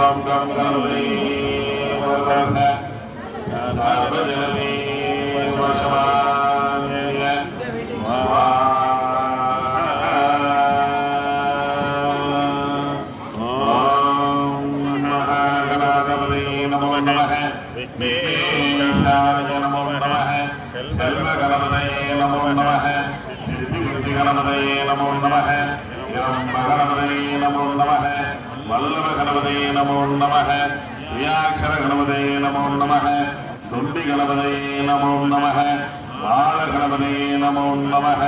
ஓம் come Ganapathi வரவர சர்வஜனமே வசமாய ஓம் மகாகணாதிபதி நமோ நமः விக்னேஷாய நமோ நமः செல்வகணபதயே நமோ நமः சித்திபுத்திகணபதயே நமோ நமः இரம்பகணபதயே நமோ நமः வல்லபகணபதயே நமோ நமः திரியாக்ஷரகணபதயே நமோ நமः துண்டிகணபதயே நமோ நமः பாலகணபதயே நமோ நமः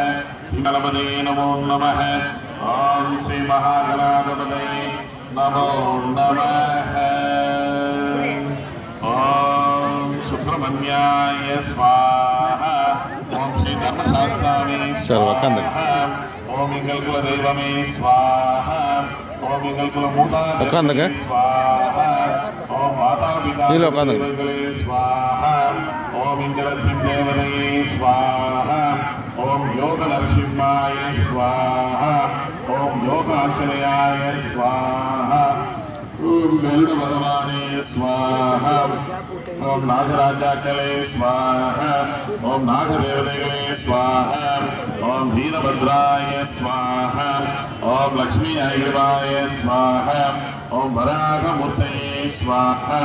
கணபதயே நமோ நமः ஓம் ஸ்ரீ மகாகணாதிபதயே நமோ நமः ஓம் சுப்பிரமணியாய ஸ்வாஹா ஓம் ஸ்ரீ தர்மசாஸ்தாவே ஸ்வாஹா ஓம் எங்கள் குல தெய்வமே ஸ்வாஹா ஓம் எங்கள் குல மூதாதையர்களே ஸ்வாஹா ஓம் மாதா பிதா தேவர்களே ஸ்வாஹா ஓம் இந்திரத்தின் தேவதையே ஸ்வாஹா ஓம் யோக நரசிம்மாய ஸ்வாஹா ஓம் யோக ஆஞ்சநேயாய ஸ்வாஹா ஓம் கருட பகவானே ஸ்வாஹா ஓம் நாகராஜாக்களே ஸ்வாஹா ஓம் நாகதேவதைகளே ஸ்வாஹா ஓம் வீரபத்ராய ஸ்வாஹா ஓம் லக்ஷ்மி ஐகிரவாய ஸ்வாஹா ஓம் வராகமூர்த்தயே ஸ்வாஹா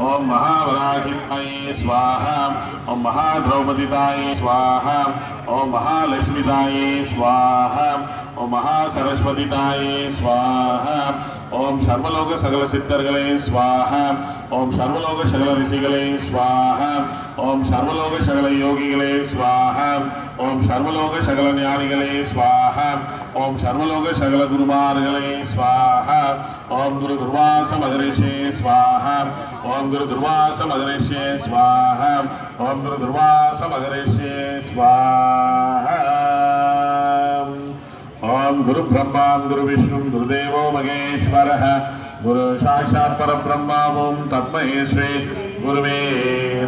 ஓம் மகாவராகிதாயே ஸ்வாஹா ஓம் மகாதிரௌபதிதாயே ஸ்வாஹா ஓம் மகாலக்ஷ்மிதாயே ஸ்வாஹா ஓம் மகாசரஸ்வதிதாயே ஸ்வாஹா ஓம் சர்வலோக சகல சித்தர்களே ஸ்வாஹா ஓம் சர்வலோக சகல ரிஷிகளே ஸ்வாஹா ஓம் சர்வலோக சகல யோகிகளே ஸ்வாஹா ஓம் சர்வலோக சகல ஞானிகளே ஸ்வாஹா ஓம் சர்வலோக சகல குருமார்களே ஸ்வாஹா ஓம் குரு துர்வாச மகரிஷே ஸ்வாஹா ஓம் குரு துர்வாச மகரிஷே ஸ்வாஹா ஓம் குரு துர்வாச மகரிஷே ஸ்வாஹா ஓம் குரு பிரம்மா குரு விஷ்ணு குருதேவோ மகேஸ்வரः குரு சாட்சாத் பரபிரம்மா ஓம் தஸ்மை ஸ்ரீ குருவே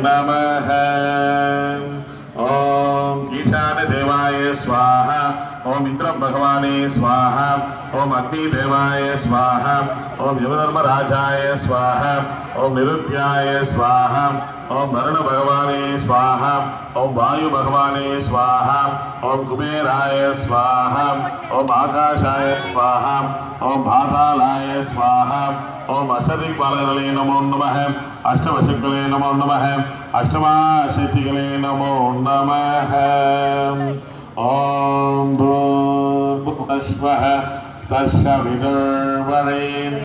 நமः ஓம் ஈசான தேவாய ஸ்வாஹா ஓம் இந்திர பகவானே ஸ்வாஹா ஓம் அக்னி தேவாய ஸ்வாஹா ஓம் யமதர்மராஜாய ஸ்வாஹா ஓம் நிருத்யாய ஸ்வாஹா ஓம் வருண பகவானே ஸ்வாஹா ஓம் வாயு பகவானே ஸ்வாஹா ஓம் குபேராய ஸ்வாஹா ஓம் ஆகாஷாய ஸ்வாஹா ஓம் பாதாளாய ஸ்வாஹா ஓம் அஷ்டதிக்பாலகர்களே நமோ நமः அஷ்டவசுக்களே நமோ நமः அஷ்டமாசக்திகளே நமோ நமः ஓம் பூர்புவஸ்வः தஸ்ய விதுர்வரேண்யம்